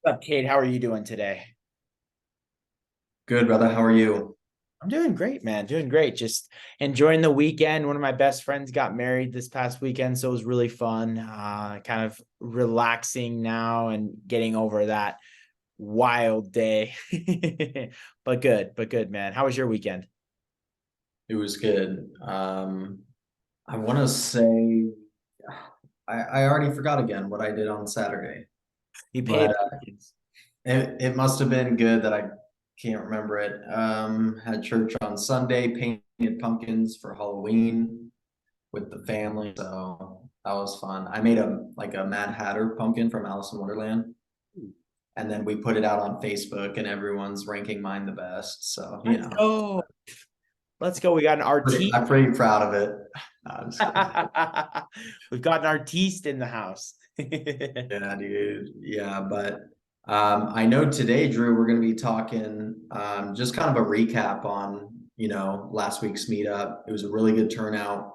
What's up, Kate? How are you doing today? Good, brother. How are you? I'm doing great, man. Doing great. Just enjoying the weekend. One of my best friends got married this past weekend, so it was really fun. Kind of relaxing now and getting over that wild day. But good, man. How was your weekend? It was good. I want to say I already forgot again what I did on Saturday, You but painted pumpkins. it must have been good that I can't remember it. Had church on Sunday, painted pumpkins for Halloween with the family, so that was fun. I made a Mad Hatter pumpkin from Alice in Wonderland, and then we put it out on Facebook, and everyone's ranking mine the best. So Let's go. Let's go. We got an artiste. I'm pretty proud of it. No, I'm just kidding. We've got an artiste in the house. Yeah, dude. Yeah, but I know today, Drew, we're going to be talking just kind of a recap on, last week's meetup. It was a really good turnout.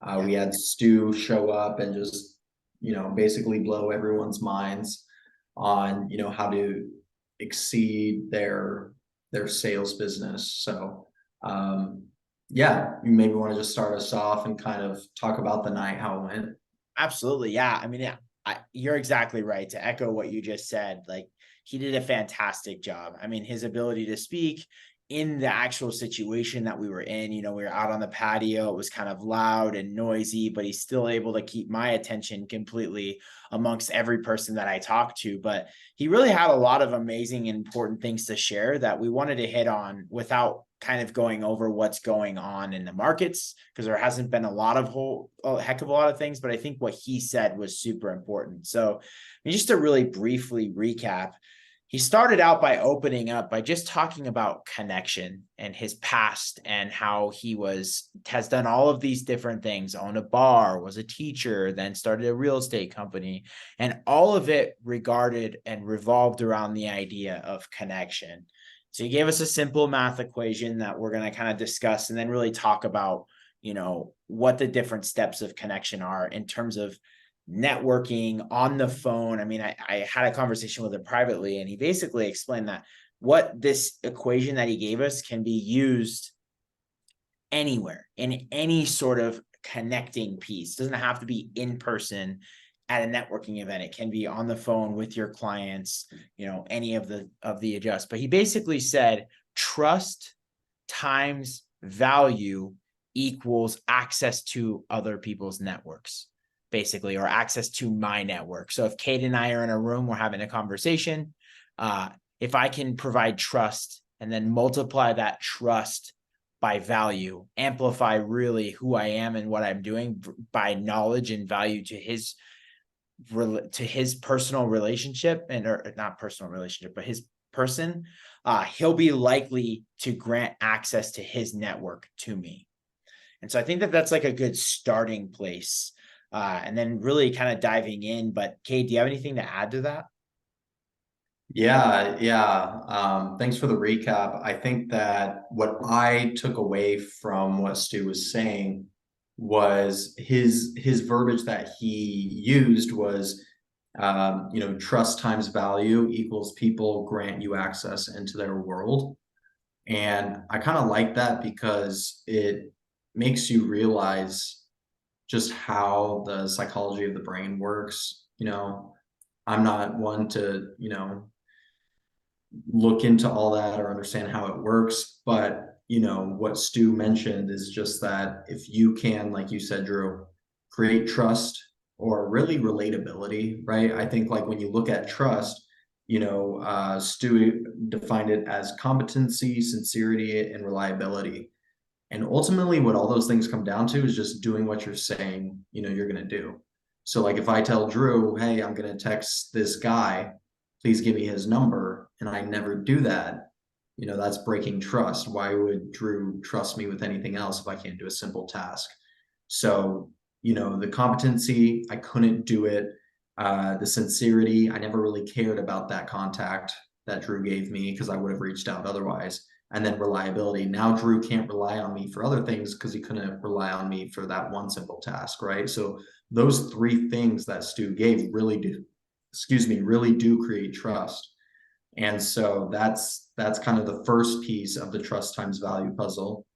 Yeah. We had Stu show up and just, basically blow everyone's minds on, how to exceed their sales business. So, yeah, you maybe want to just start us off and kind of talk about the night, how it went. Absolutely. Yeah. I mean, yeah, you're exactly right. To echo what you just said, like he did a fantastic job. I mean, his ability to speak in the actual situation that we were in, we were out on the patio. It was kind of loud and noisy, but he's still able to keep my attention completely amongst every person that I talked to. But he really had a lot of amazing and important things to share that we wanted to hit on without kind of going over what's going on in the markets because there hasn't been a heck of a lot of things, but I think what he said was super important. So, I mean, just to really briefly recap, he started out by opening up by just talking about connection and his past and how has done all of these different things, owned a bar, was a teacher, then started a real estate company, and all of it regarded and revolved around the idea of connection. So he gave us a simple math equation that we're going to kind of discuss and then really talk about, what the different steps of connection are in terms of networking on the phone. I mean, I had a conversation with him privately, and he basically explained that what this equation that he gave us can be used anywhere in any sort of connecting piece. It doesn't have to be in person at a networking event. It can be on the phone with your clients, any of the adjust. But he basically said trust times value equals access to other people's networks, basically, or access to my network. So if Kate and I are in a room, we're having a conversation. Uh, if I can provide trust and then multiply that trust by value, amplify really who I am and what I'm doing by knowledge and value to his personal relationship or not personal relationship, but his person, he'll be likely to grant access to his network to me. And so I think that that's like a good starting place. And then really kind of diving in. But Kate, do you have anything to add to that? Yeah, yeah. Thanks for the recap. I think that what I took away from what Stu was saying was his verbiage that he used was, trust times value equals people grant you access into their world. And I kind of like that because it makes you realize just how the psychology of the brain works. I'm not one to, look into all that or understand how it works. But what Stu mentioned is just that if you can, like you said, Drew, create trust or really relatability, right? I think like when you look at trust, Stu defined it as competency, sincerity, and reliability. And ultimately, what all those things come down to is just doing what you're saying, you're going to do. So, like, if I tell Drew, hey, I'm going to text this guy, please give me his number, and I never do that, that's breaking trust. Why would Drew trust me with anything else if I can't do a simple task? So, the competency, I couldn't do it. The sincerity, I never really cared about that contact that Drew gave me because I would have reached out otherwise. And then reliability. Now Drew can't rely on me for other things because he couldn't rely on me for that one simple task, right? So those three things that Stu gave really do excuse me, really do create trust. And so that's kind of the first piece of the trust times value puzzle.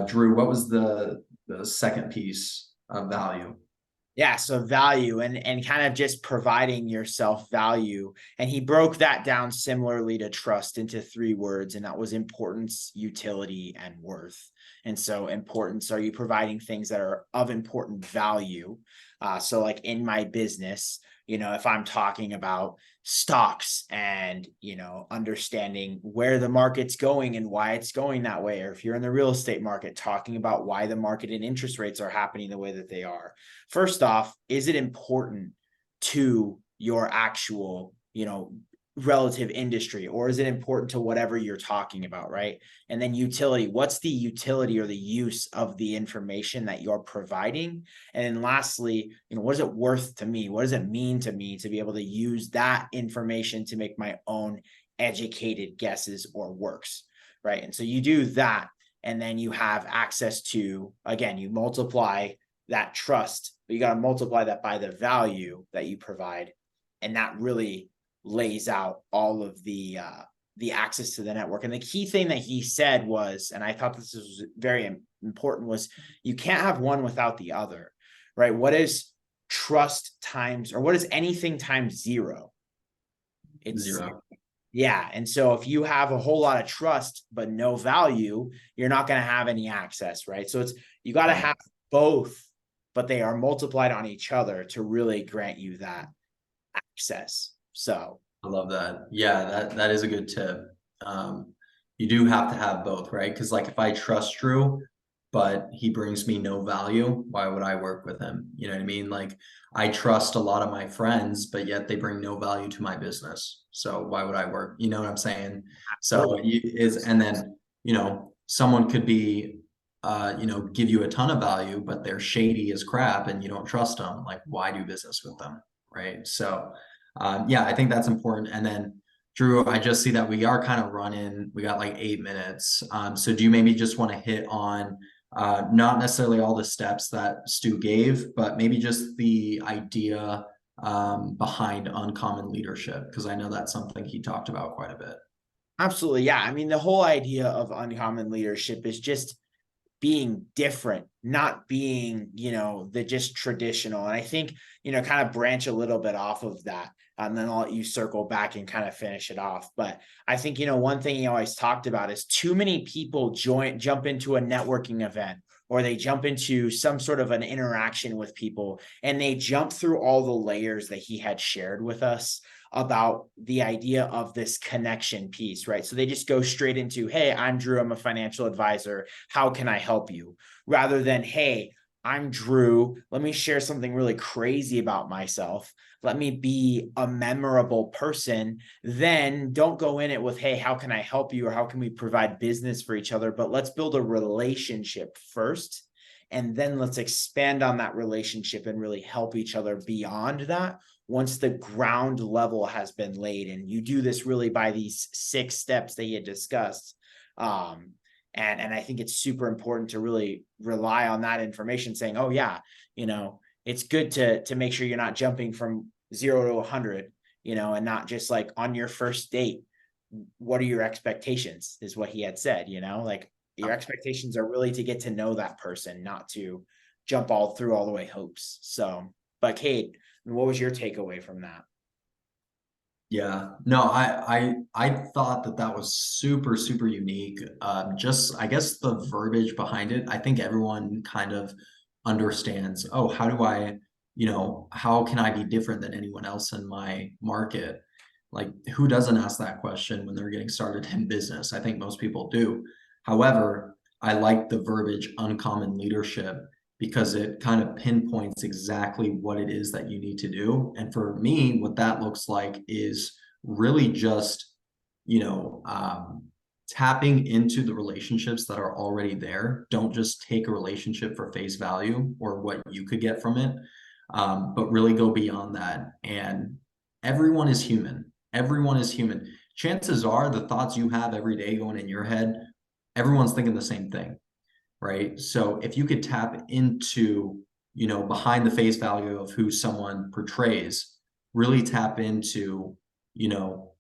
Drew, what was the second piece of value? Yeah, so value and kind of just providing yourself value. And he broke that down similarly to trust into three words, and that was importance, utility, and worth. And so importance, are you providing things that are of important value? So like in my business, if I'm talking about stocks and, understanding where the market's going and why it's going that way, or if you're in the real estate market, talking about why the market and interest rates are happening the way that they are. First off, is it important to your actual, relative industry, or is it important to whatever you're talking about, right? And then utility, what's the utility or the use of the information that you're providing? And then lastly, what is it worth to me? What does it mean to me to be able to use that information to make my own educated guesses or works, right? And so you do that, and then you have access to, again, you multiply that trust, but you got to multiply that by the value that you provide. And that really lays out all of the access to the network. And the key thing that he said was, and I thought this was very important, was you can't have one without the other, right? What is trust times, or what is anything times zero? It's Zero. Yeah. And so if you have a whole lot of trust, but no value, you're not going to have any access, right? So you got to Right. have both, but they are multiplied on each other to really grant you that access. So I love that. Yeah, that is a good tip. You do have to have both, right? Because like if I trust Drew, but he brings me no value, why would I work with him? You know what I mean? Like I trust a lot of my friends, but yet they bring no value to my business. So why would I work? You know what I'm saying? So and then, someone could be give you a ton of value, but they're shady as crap and you don't trust them. Like, why do business with them? Right. So yeah, I think that's important. And then Drew, I just see that we are kind of running, we got like 8 minutes. So do you maybe just want to hit on not necessarily all the steps that Stu gave, but maybe just the idea behind uncommon leadership? Because I know that's something he talked about quite a bit. absolutely. Yeah. I mean, the whole idea of uncommon leadership is just being different, not being, the just traditional. And I think, kind of branch a little bit off of that. And then I'll let you circle back and kind of finish it off. But I think, one thing he always talked about is too many people jump into a networking event, or they jump into some sort of an interaction with people, and they jump through all the layers that he had shared with us about the idea of this connection piece, right? So they just go straight into, hey, I'm Drew, I'm a financial advisor. How can I help you? Rather than, hey, I'm Drew. Let me share something really crazy about myself. Let me be a memorable person. Then don't go in it with, hey, how can I help you? Or how can we provide business for each other? But let's build a relationship first. And then let's expand on that relationship and really help each other beyond that once the ground level has been laid. And you do this really by these 6 steps that he had discussed. And I think it's super important to really rely on that information, saying, oh yeah, it's good to make sure you're not jumping from 0 to 100, and not just like on your first date. What are your expectations is what he had said, like your expectations are really to get to know that person, not to jump all the way hopes. So, but Kate, what was your takeaway from that? Yeah, no, I thought that was super, super unique. Just I guess the verbiage behind it, I think everyone kind of understands, oh, how do I, how can I be different than anyone else in my market? Like, who doesn't ask that question when they're getting started in business? I think most people do. However, I like the verbiage uncommon leadership because it kind of pinpoints exactly what it is that you need to do. And for me, what that looks like is really just, you know, um, tapping into the relationships that are already there. Don't just take a relationship for face value or what you could get from it, but really go beyond that. And everyone is human. Everyone is human. Chances are the thoughts you have every day going in your head, everyone's thinking the same thing, right? So if you could tap into, behind the face value of who someone portrays, really tap into, you know,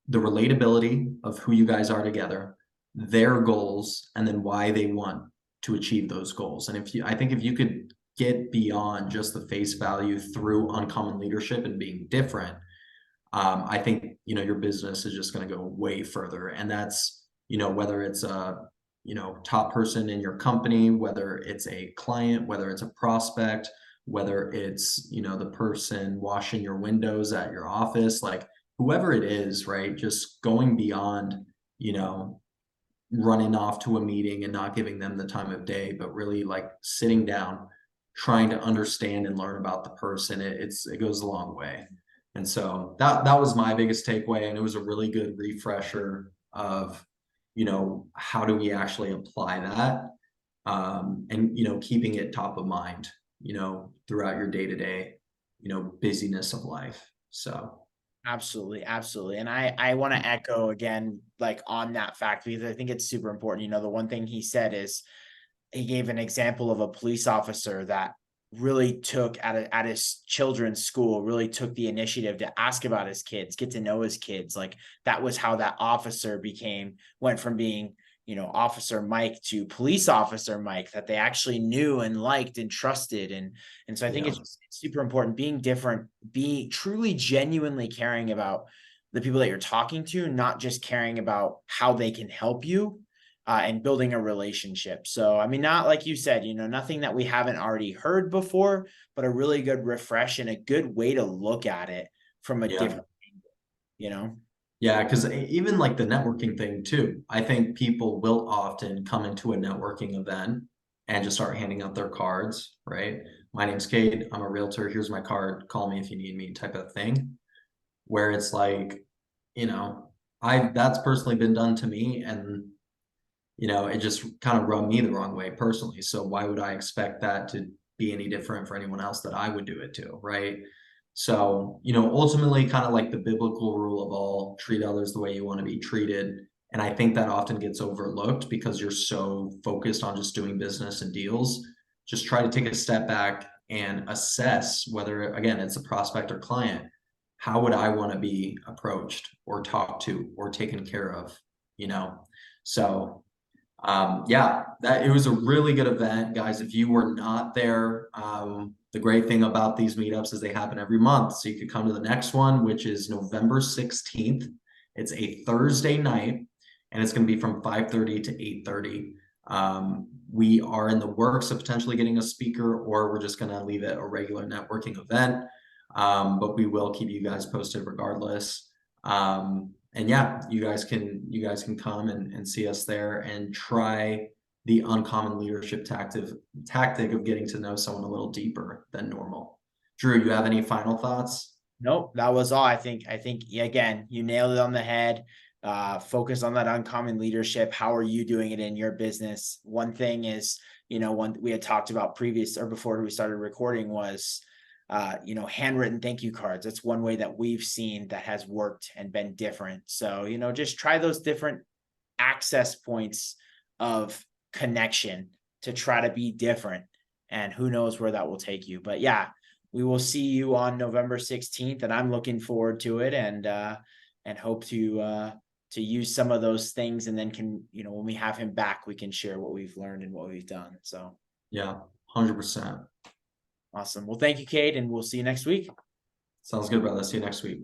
the relatability of who you guys are together, their goals, and then why they want to achieve those goals. And I think if you could get beyond just the face value through uncommon leadership and being different, I think, your business is just going to go way further. And that's, whether it's a, top person in your company, whether it's a client, whether it's a prospect, whether it's, the person washing your windows at your office, like whoever it is, right? Just going beyond, you know, running off to a meeting and not giving them the time of day, but really like sitting down, trying to understand and learn about the person. It goes a long way. And so that was my biggest takeaway. And it was a really good refresher of, how do we actually apply that? And, keeping it top of mind, throughout your day-to-day, busyness of life. So Absolutely, absolutely. And I want to echo again, like on that fact, because I think it's super important. The one thing he said is he gave an example of a police officer that really took at his children's school, really took the initiative to ask about his kids, get to know his kids. Like that was how that officer went from being, Officer Mike to police officer Mike, that they actually knew and liked and trusted. And so I think yeah, it's super important being different, be truly genuinely caring about the people that you're talking to, not just caring about how they can help you, and building a relationship. So, I mean, not like you said, nothing that we haven't already heard before, but a really good refresh and a good way to look at it from a yeah. different angle, you know? Yeah, because even like the networking thing too, I think people will often come into a networking event and just start handing out their cards, right? My name's Kate. I'm a realtor. Here's my card. Call me if you need me, type of thing. Where it's like, you know, that's personally been done to me, and it just kind of rubbed me the wrong way personally. So why would I expect that to be any different for anyone else that I would do it to, right? So, ultimately, kind of like the biblical rule of all, treat others the way you want to be treated. And I think that often gets overlooked because you're so focused on just doing business and deals. Just try to take a step back and assess whether, again, it's a prospect or client. How would I want to be approached or talked to or taken care of? You know, so yeah, that it was a really good event, guys. If you were not there, the great thing about these meetups is they happen every month. So you could come to the next one, which is November 16th. It's a Thursday night, and it's going to be from 5:30 to 8:30. We are in the works of potentially getting a speaker, or we're just going to leave it a regular networking event. But we will keep you guys posted regardless. And yeah, you guys can come and see us there and try the uncommon leadership tactic of getting to know someone a little deeper than normal. Drew, you have any final thoughts? Nope, that was all. I think again, you nailed it on the head. Focus on that uncommon leadership. How are you doing it in your business? One thing is, one we had talked about previous or before we started recording was, handwritten thank you cards. That's one way that we've seen that has worked and been different. So, just try those different access points of connection to try to be different. And who knows where that will take you. But yeah, we will see you on November 16th, and I'm looking forward to it, and hope to use some of those things, and then when we have him back, we can share what we've learned and what we've done. So Yeah, 100%. awesome. Well, thank you, Kate, and we'll see you next week. Sounds good, brother. See you next week.